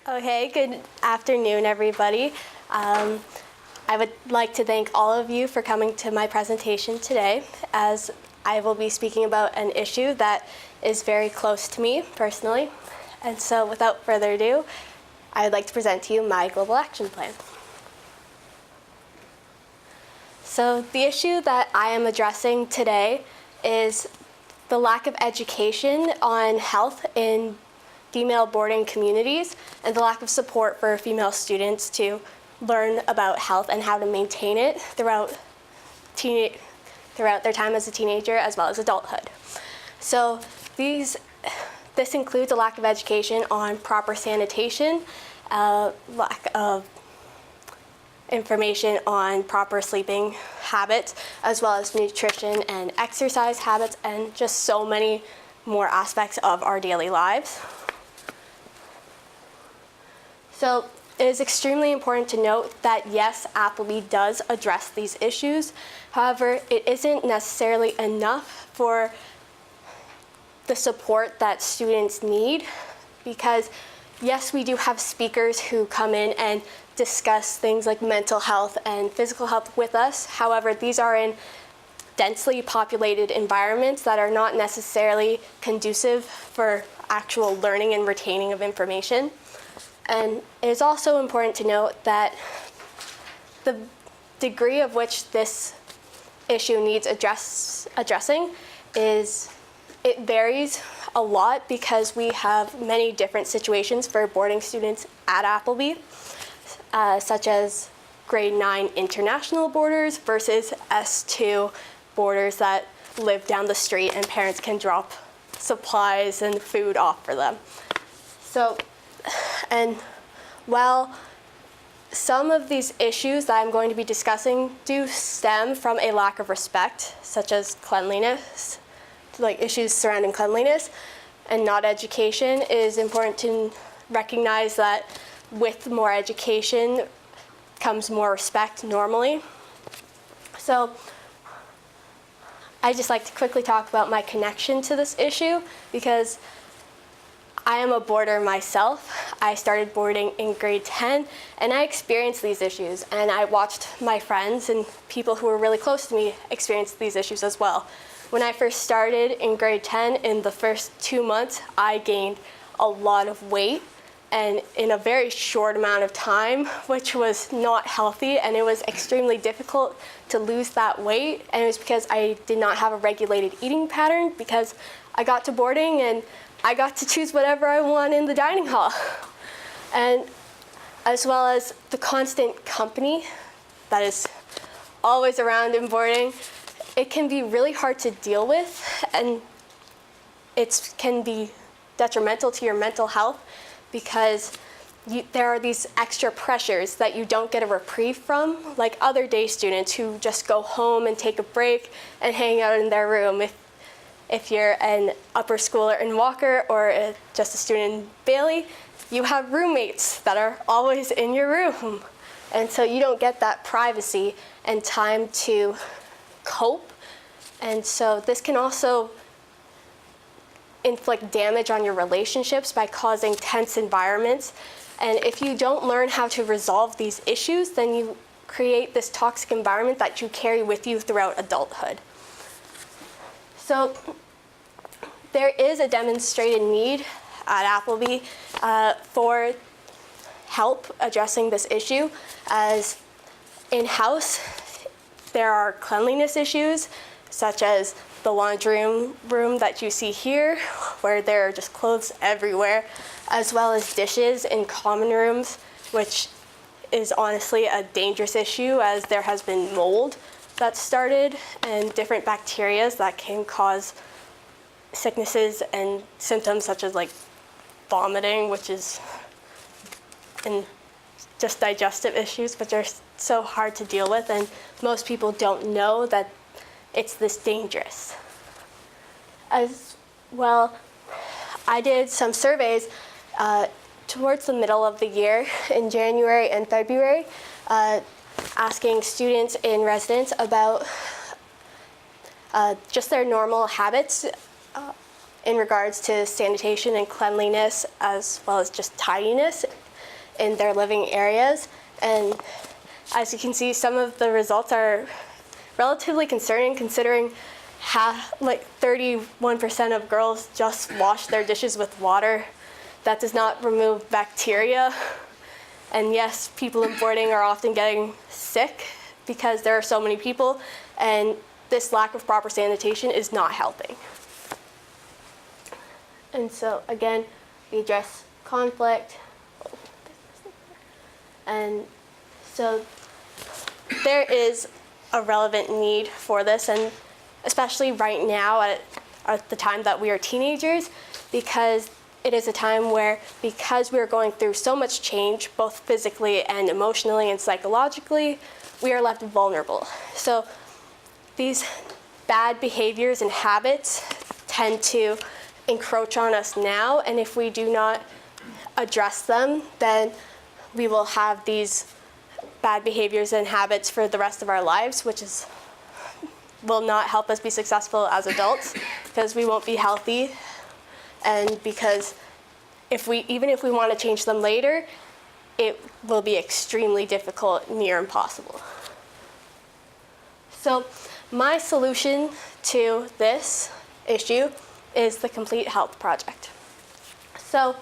Okay, good afternoon, everybody. I would like to thank all of you for coming to my presentation today, as I will be speaking about an issue that is very close to me personally. And so without further ado, I would like to present to you my global action plan. So the issue that I am addressing today is the lack of education on health in female boarding communities and the lack of support for female students to learn about health and how to maintain it throughout their time as a teenager as well as adulthood. So this includes a lack of education on proper sanitation, lack of information on proper sleeping habits, as well as nutrition and exercise habits, and just so many more aspects of our daily lives. So it is extremely important to note that yes, Appleby does address these issues. However, it isn't necessarily enough for the support that students need, because yes, we do have speakers who come in and discuss things like mental health and physical health with us. However, these are in densely populated environments that are not necessarily conducive for actual learning and retaining of information. And it is also important to note that the degree of which this issue needs addressing it varies a lot, because we have many different situations for boarding students at Appleby, such as grade 9 international boarders versus S2 boarders that live down the street and parents can drop supplies and food off for them. So, and while some of these issues that I'm going to be discussing do stem from a lack of respect, such as cleanliness, like issues surrounding cleanliness and not education, it is important to recognize that with more education comes more respect normally. So I just like to quickly talk about my connection to this issue, because I am a boarder myself. I started boarding in grade 10, and I experienced these issues, and I watched my friends and people who were really close to me experience these issues as well. When I first started in grade 10, in the first 2 months, I gained a lot of weight, and in a very short amount of time, which was not healthy, and it was extremely difficult to lose that weight. And it was because I did not have a regulated eating pattern, because I got to boarding and I got to choose whatever I want in the dining hall. And as well as the constant company that is always around in boarding, it can be really hard to deal with, and it can be detrimental to your mental health, because there are these extra pressures that you don't get a reprieve from, like other day students who just go home and take a break and hang out in their room. If you're an upper schooler in Walker or just a student in Bailey, you have roommates that are always in your room. And so you don't get that privacy and time to cope. And so this can also inflict damage on your relationships by causing tense environments. And if you don't learn how to resolve these issues, then you create this toxic environment that you carry with you throughout adulthood. So there is a demonstrated need at Appleby for help addressing this issue, as in-house there are cleanliness issues, such as the laundry room that you see here, where there are just clothes everywhere, as well as dishes in common rooms, which is honestly a dangerous issue, as there has been mold that started and different bacteria that can cause sicknesses and symptoms such as like vomiting, which is, and just digestive issues, which are so hard to deal with, and most people don't know that it's this dangerous. As well, I did some surveys towards the middle of the year in January and February, asking students in residence about just their normal habits in regards to sanitation and cleanliness, as well as just tidiness in their living areas. And as you can see, some of the results are relatively concerning, considering like 31% of girls just wash their dishes with water. That does not remove bacteria. And yes, people in boarding are often getting sick because there are so many people, and this lack of proper sanitation is not helping. And so again, we address conflict. And so there is a relevant need for this, and especially right now at the time that we are teenagers, because it is a time where, because we are going through so much change, both physically and emotionally and psychologically, we are left vulnerable. So these bad behaviors and habits tend to encroach on us now, and if we do not address them, then we will have these bad behaviors and habits for the rest of our lives, which will not help us be successful as adults, because we won't be healthy, and because even if we want to change them later, it will be extremely difficult, near impossible. So my solution to this issue is the Complete Health Project. So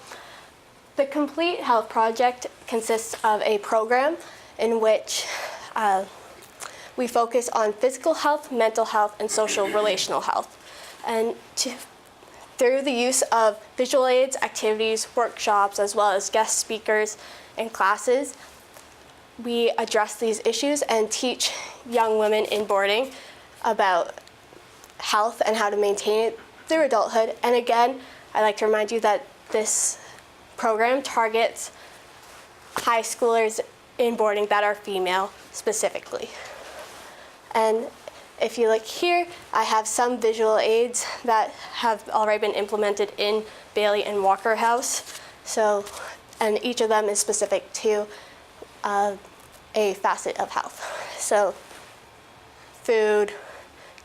the Complete Health Project consists of a program in which we focus on physical health, mental health, and social relational health. And through the use of visual aids, activities, workshops, as well as guest speakers and classes, we address these issues and teach young women in boarding about health and how to maintain it through adulthood. And again, I'd like to remind you that this program targets high schoolers in boarding that are female specifically. And if you look here, I have some visual aids that have already been implemented in Bailey and Walker House. So, and each of them is specific to a facet of health. So food,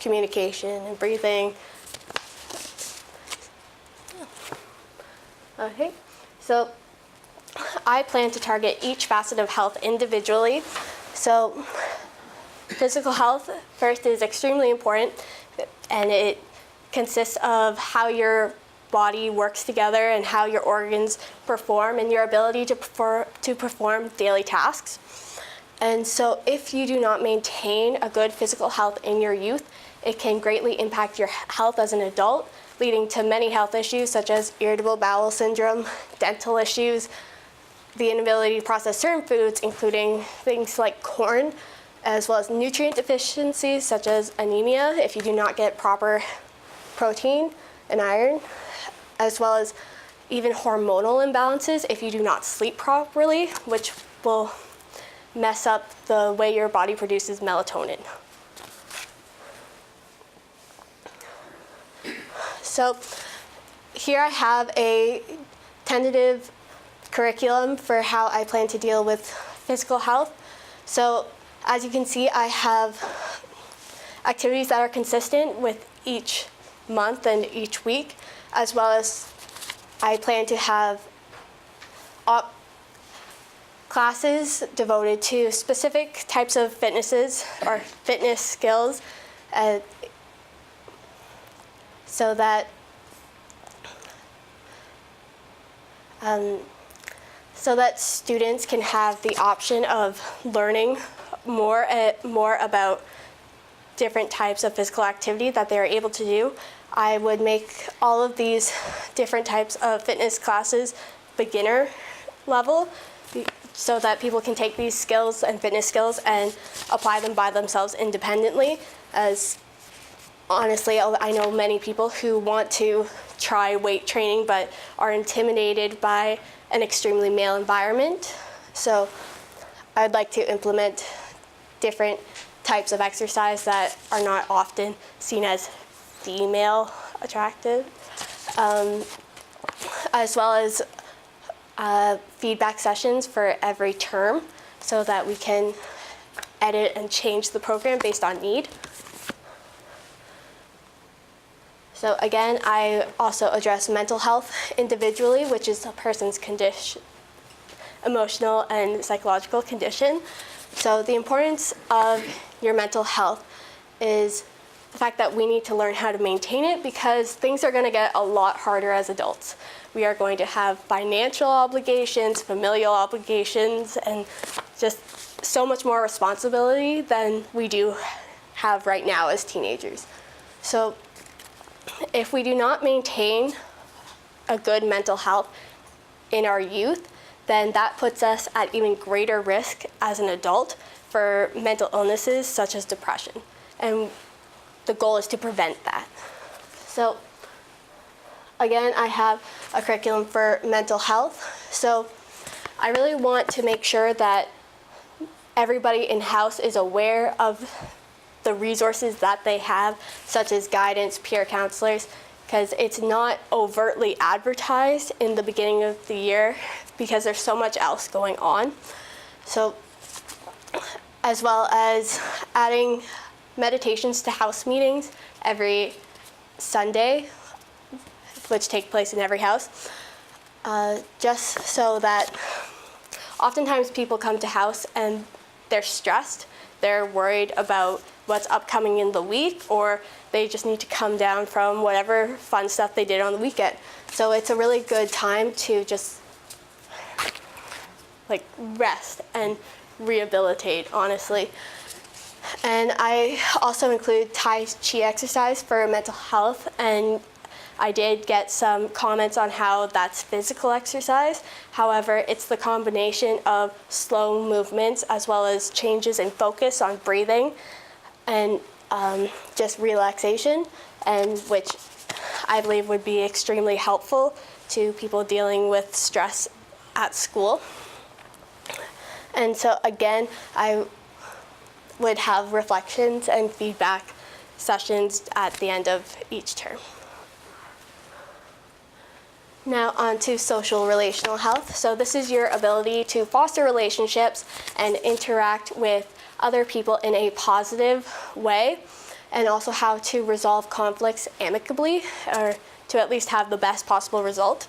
communication, and breathing. Okay, so I plan to target each facet of health individually. So physical health, first, is extremely important, and it consists of how your body works together and how your organs perform and your ability to perform daily tasks. And so if you do not maintain a good physical health in your youth, it can greatly impact your health as an adult, leading to many health issues such as irritable bowel syndrome, dental issues, the inability to process certain foods, including things like corn, as well as nutrient deficiencies such as anemia if you do not get proper protein and iron, as well as even hormonal imbalances if you do not sleep properly, which will mess up the way your body produces melatonin. So here I have a tentative curriculum for how I plan to deal with physical health. So as you can see, I have activities that are consistent with each month and each week, as well as I plan to have classes devoted to specific types of fitnesses or fitness skills, so that students can have the option of learning more about different types of physical activity that they are able to do. I would make all of these different types of fitness classes beginner level, so that people can take these skills and fitness skills and apply them by themselves independently. As honestly, I know many people who want to try weight training but are intimidated by an extremely male environment. So I'd like to implement different types of exercise that are not often seen as female attractive, as well as feedback sessions for every term, so that we can edit and change the program based on need. So again, I also address mental health individually, which is a person's condition, emotional and psychological condition. So the importance of your mental health is the fact that we need to learn how to maintain it, because things are going to get a lot harder as adults. We are going to have financial obligations, familial obligations, and just so much more responsibility than we do have right now as teenagers. So if we do not maintain a good mental health in our youth, then that puts us at even greater risk as an adult for mental illnesses such as depression. And the goal is to prevent that. So again, I have a curriculum for mental health. So I really want to make sure that everybody in-house is aware of the resources that they have, such as guidance, peer counselors, because it's not overtly advertised in the beginning of the year because there's so much else going on. So, as well as adding meditations to house meetings every Sunday, which take place in every house, just so that oftentimes people come to house and they're stressed, they're worried about what's upcoming in the week, or they just need to come down from whatever fun stuff they did on the weekend. So it's a really good time to just like rest and rehabilitate, honestly. And I also include Tai Chi exercise for mental health, and I did get some comments on how that's physical exercise. However, it's the combination of slow movements as well as changes in focus on breathing and just relaxation, and which I believe would be extremely helpful to people dealing with stress at school. And so again, I would have reflections and feedback sessions at the end of each term. Now on to social relational health. So this is your ability to foster relationships and interact with other people in a positive way, and also how to resolve conflicts amicably, or to at least have the best possible result.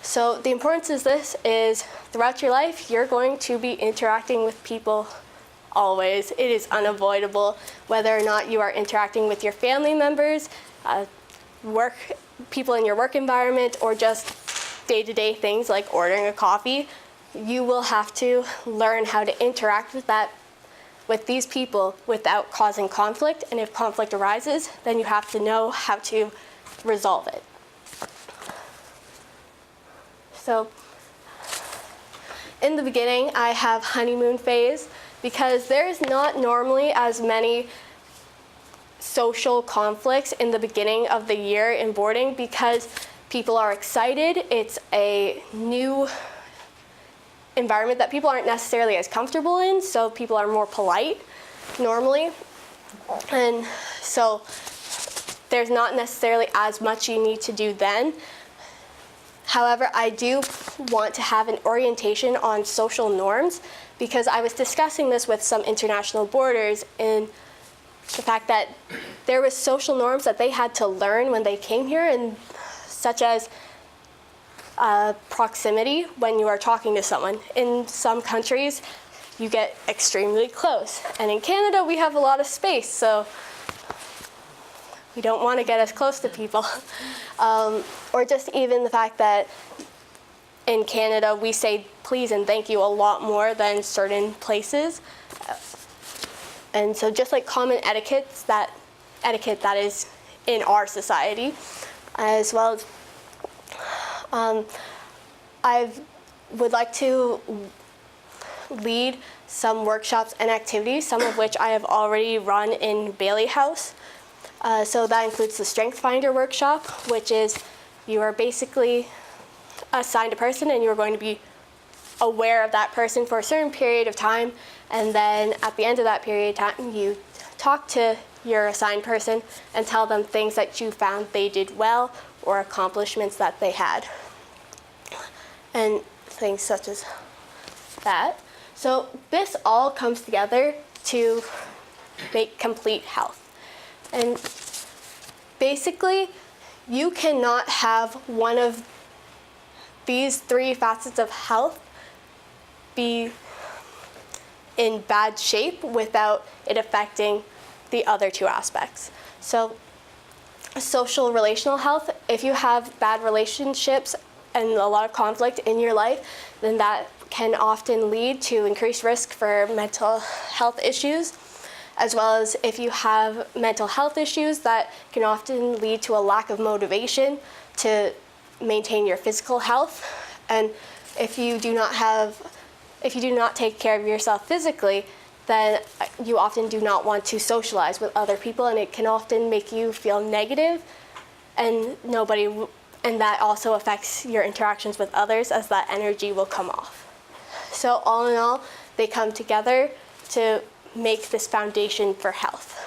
So the importance of this is throughout your life, you're going to be interacting with people always. It is unavoidable, whether or not you are interacting with your family members, people in your work environment, or just day-to-day things like ordering a coffee. You will have to learn how to interact with these people without causing conflict, and if conflict arises, then you have to know how to resolve it. So in the beginning, I have honeymoon phase, because there's not normally as many social conflicts in the beginning of the year in boarding, because people are excited. It's a new environment that people aren't necessarily as comfortable in, so people are more polite normally. And so there's not necessarily as much you need to do then. However, I do want to have an orientation on social norms, because I was discussing this with some international boarders in the fact that there was social norms that they had to learn when they came here, and such as proximity when you are talking to someone. In some countries, you get extremely close. And in Canada, we have a lot of space, so we don't want to get as close to people. Or just even the fact that in Canada, we say please and thank you a lot more than certain places. And so just like common etiquette that is in our society, as well as I would like to lead some workshops and activities, some of which I have already run in Bailey House. So that includes the Strength Finder workshop, which is you are basically assigned a person and you're going to be aware of that person for a certain period of time, and then at the end of that period of time, you talk to your assigned person and tell them things that you found they did well or accomplishments that they had, and things such as that. So this all comes together to make complete health. And basically, you cannot have one of these three facets of health be in bad shape without it affecting the other two aspects. So social relational health, if you have bad relationships and a lot of conflict in your life, then that can often lead to increased risk for mental health issues, as well as if you have mental health issues, that can often lead to a lack of motivation to maintain your physical health. And if you do not take care of yourself physically, then you often do not want to socialize with other people, and it can often make you feel negative, and that also affects your interactions with others, as that energy will come off. So all in all, they come together to make this foundation for health.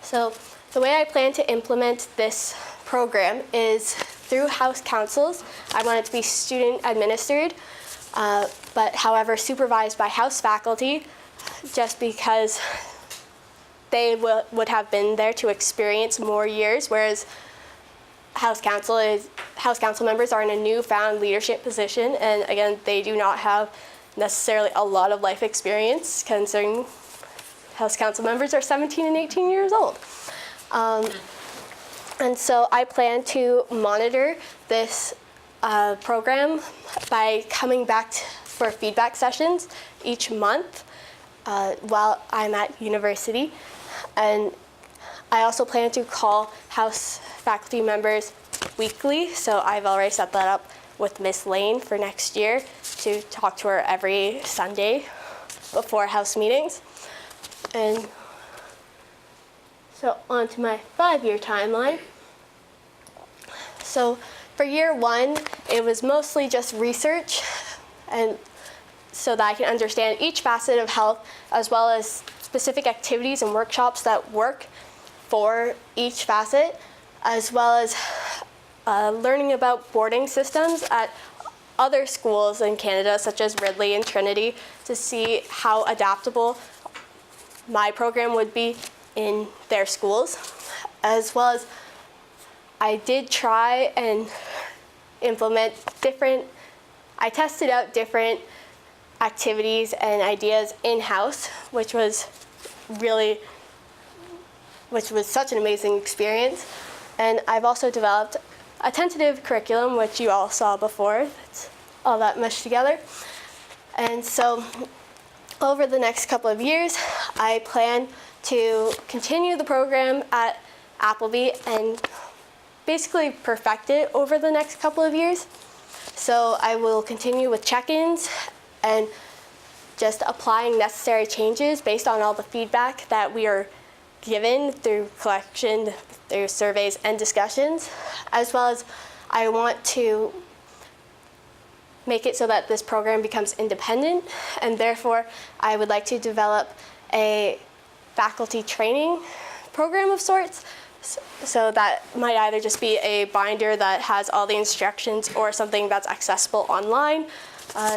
So the way I plan to implement this program is through house councils. I want it to be student administered, but however supervised by house faculty, just because they would have been there to experience more years, whereas house council members are in a newfound leadership position, and again, they do not have necessarily a lot of life experience, considering house council members are 17 and 18 years old. And so I plan to monitor this program by coming back for feedback sessions each month while I'm at university. And I also plan to call house faculty members weekly, so I've already set that up with Miss Lane for next year to talk to her every Sunday before house meetings. And so on to my 5-year timeline. So for year 1, it was mostly just research, and so that I can understand each facet of health, as well as specific activities and workshops that work for each facet, as well as learning about boarding systems at other schools in Canada, such as Ridley and Trinity, to see how adaptable my program would be in their schools, as well as I did try and implement I tested out different activities and ideas in-house, which was such an amazing experience. And I've also developed a tentative curriculum, which you all saw before. It's all that meshed together. And so over the next couple of years, I plan to continue the program at Appleby and basically perfect it over the next couple of years. So I will continue with check-ins and just applying necessary changes based on all the feedback that we are given through collection, through surveys and discussions, as well as I want to make it so that this program becomes independent, and therefore I would like to develop a faculty training program of sorts. So that might either just be a binder that has all the instructions or something that's accessible online,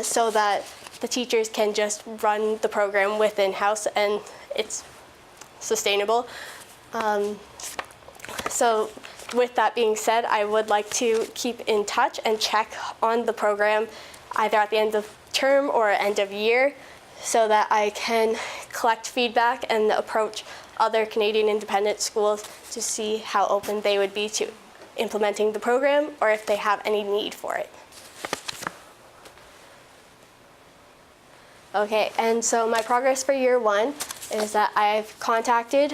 so that the teachers can just run the program within-house and it's sustainable. So with that being said, I would like to keep in touch and check on the program either at the end of term or end of year, so that I can collect feedback and approach other Canadian independent schools to see how open they would be to implementing the program, or if they have any need for it. Okay, and so my progress for year 1 is that I've contacted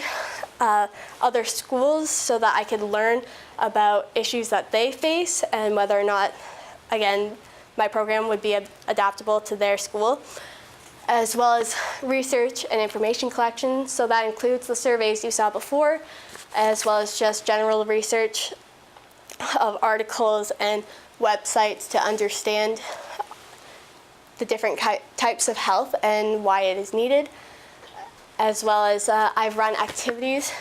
other schools so that I could learn about issues that they face and whether or not, again, my program would be adaptable to their school, as well as research and information collection. So that includes the surveys you saw before, as well as just general research of articles and websites to understand the different types of health and why it is needed, as well as I've run activities.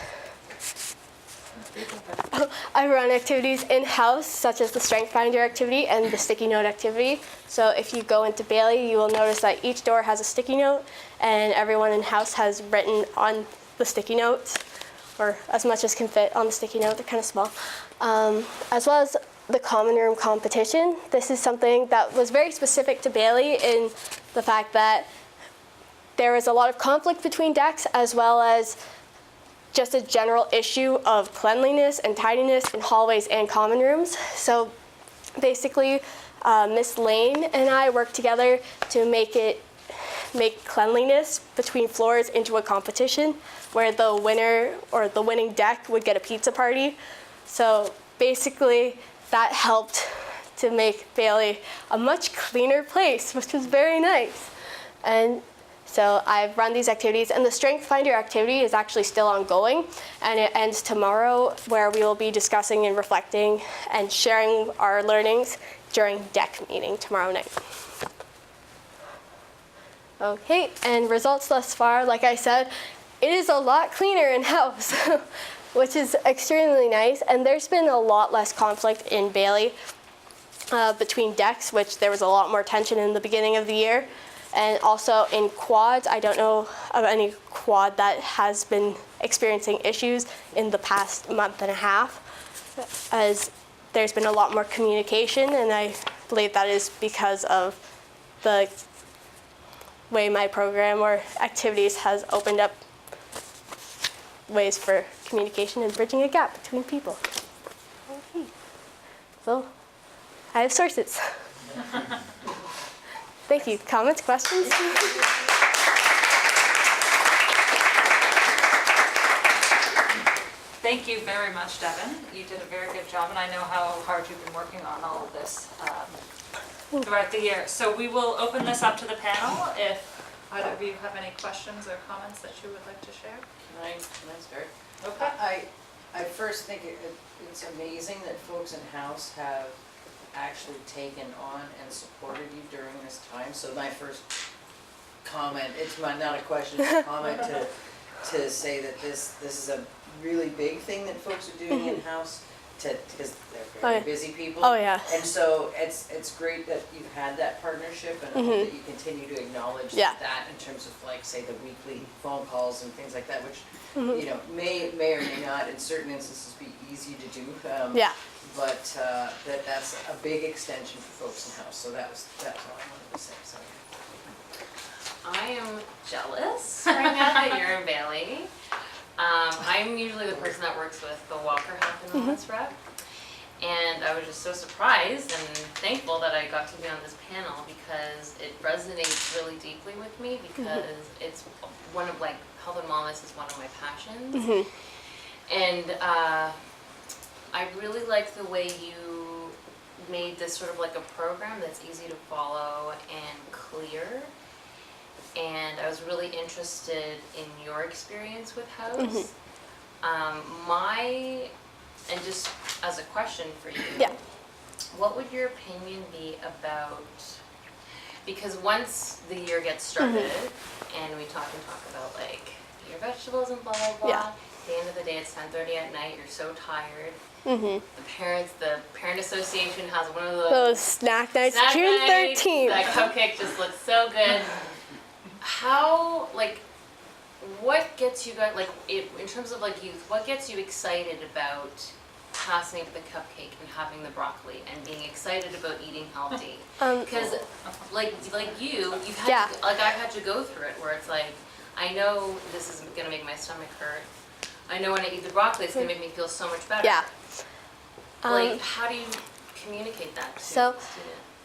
I run activities in-house, such as the Strength Finder activity and the sticky note activity. So if you go into Bailey, you will notice that each door has a sticky note, and everyone in-house has written on the sticky notes, or as much as can fit on the sticky note. They're kind of small. As well as the common room competition. This is something that was very specific to Bailey in the fact that there was a lot of conflict between decks, as well as just a general issue of cleanliness and tidiness in hallways and common rooms. So basically, Miss Lane and I worked together to make cleanliness between floors into a competition where the winner or the winning deck would get a pizza party. So basically, that helped to make Bailey a much cleaner place, which was very nice. And so I've run these activities, and the Strength Finder activity is actually still ongoing, and it ends tomorrow, where we will be discussing and reflecting and sharing our learnings during deck meeting tomorrow night. Okay, and results thus far, like I said, it is a lot cleaner in-house, which is extremely nice, and there's been a lot less conflict in Bailey between decks, which there was a lot more tension in the beginning of the year. And also in quads, I don't know of any quad that has been experiencing issues in the past month and a half, as there's been a lot more communication, and I believe that is because of the way my program or activities has opened up ways for communication and bridging a gap between people. Okay. So I have sources. Thank you. Comments, questions? Thank you very much, Devin. You did a very good job, and I know how hard you've been working on all of this throughout the year. So we will open this up to the panel. If either of you have any questions or comments that you would like to share. Can I start? Okay. I first think it's amazing that folks in-house have actually taken on and supported you during this time. So my first comment, it's not a question, it's a comment to say that this is a really big thing that folks are doing in-house, because they're very busy people. Oh yeah. And so it's great that you've had that partnership, and I hope that you continue to acknowledge that in terms of, like, say, the weekly phone calls and things like that, which you know may or may not in certain instances be easy to do. But that's a big extension for folks in house. So that's all I wanted to say. So. I am jealous right now that you're in Bailey. I'm usually the person that works with the Walker Health and Wellness rep, and I was just so surprised and thankful that I got to be on this panel, because it resonates really deeply with me, because it's one of, like, health and wellness is one of my passions, and I really like the way you made this sort of like a program that's easy to follow and clear. And I was really interested in your experience with House. And just as a question for you, what would your opinion be about, because once the year gets started and we talk about, like, your vegetables and blah, blah, blah, at the end of the day it's 10:30 at night, you're so tired. The parent association has one of those snack nights, June 13th. That cupcake just looks so good. How, like, what gets you guys, like, in terms of, like, youth, what gets you excited about passing up the cupcake and having the broccoli and being excited about eating healthy? Because, like you've had to, like, I've had to go through it where it's like, I know this is gonna make my stomach hurt. I know when I eat the broccoli, it's gonna make me feel so much better. Like, how do you communicate that to the student?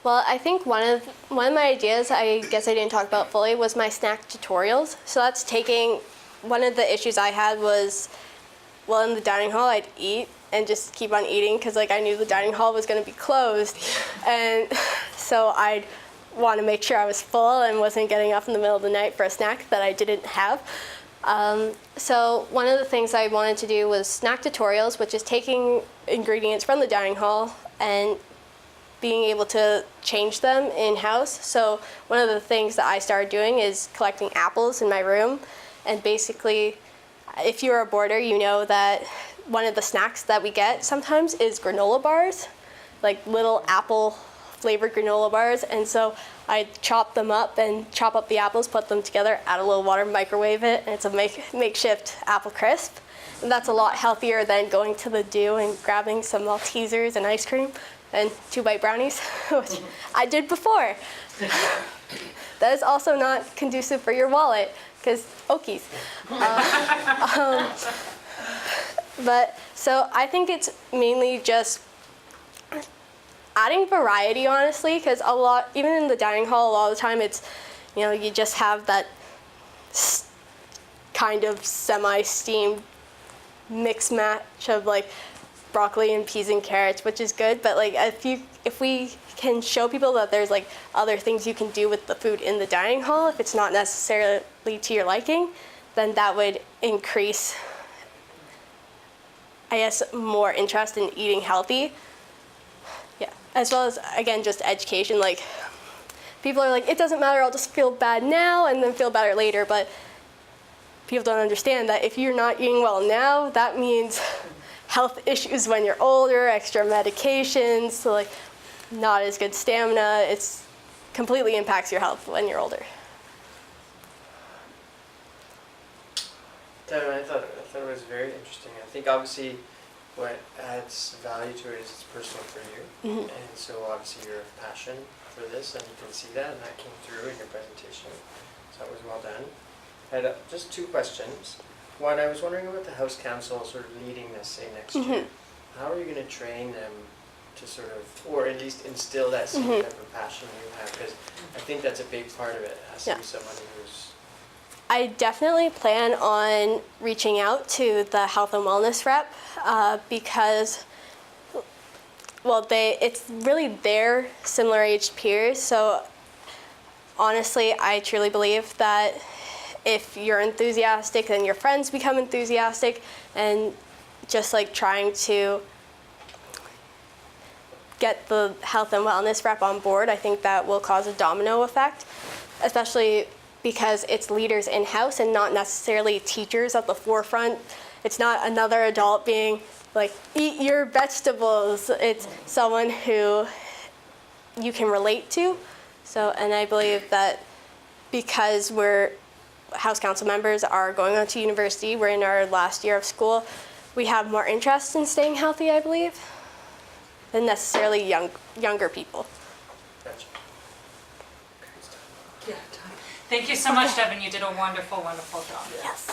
Well, I think one of my ideas, I guess I didn't talk about fully, was my snack tutorials. So that's taking, one of the issues I had was, well, in the dining hall I'd eat and just keep on eating, because, like, I knew the dining hall was going to be closed, and so I'd want to make sure I was full and wasn't getting up in the middle of the night for a snack that I didn't have. So one of the things I wanted to do was snack tutorials, which is taking ingredients from the dining hall and being able to change them in-house. So one of the things that I started doing is collecting apples in my room, and basically, if you're a boarder, you know that one of the snacks that we get sometimes is granola bars, like little apple flavored granola bars, and so I chop them up and chop up the apples, put them together, add a little water, microwave it, and it's a makeshift apple crisp. And that's a lot healthier than going to the Dew and grabbing some Maltesers and ice cream and 2-bite brownies, which I did before. That is also not conducive for your wallet, because Okies. But so I think it's mainly just adding variety, honestly, because a lot, even in the dining hall, a lot of the time it's, you know, you just have that kind of semi-steamed mix match of like broccoli and peas and carrots, which is good. But like if we can show people that there's like other things you can do with the food in the dining hall, if it's not necessarily to your liking, then that would increase, I guess, more interest in eating healthy. Yeah, as well as, again, just education. Like, people are like, it doesn't matter, I'll just feel bad now and then feel better later. But people don't understand that if you're not eating well now, that means health issues when you're older, extra medications, so like not as good stamina. It's completely impacts your health when you're older. Devin, I thought it was very interesting. I think obviously what adds value to it is it's personal for you. Mm-hmm. And so obviously you have passion for this and you can see that, and that came through in your presentation. So that was well done. I had just 2 questions. One, I was wondering about the House Council sort of leading this, say, next year. How are you going to train them to sort of, or at least instill that same type of passion you have? Because I think that's a big part of it. It has to be someone who's... I definitely plan on reaching out to the health and wellness rep because, well, it's really their similar aged peers. So honestly, I truly believe that if you're enthusiastic, then your friends become enthusiastic, and just like trying to get the health and wellness rep on board, I think that will cause a domino effect, especially because it's leaders in-house and not necessarily teachers at the forefront. It's not another adult being like, eat your vegetables. It's someone who you can relate to. So, and I believe that because we're House Council members are going on to university, we're in our last year of school, we have more interest in staying healthy, I believe, than necessarily younger people. Gotcha. Yeah, Thank you so much, Devin. You did a wonderful, wonderful job. Yes.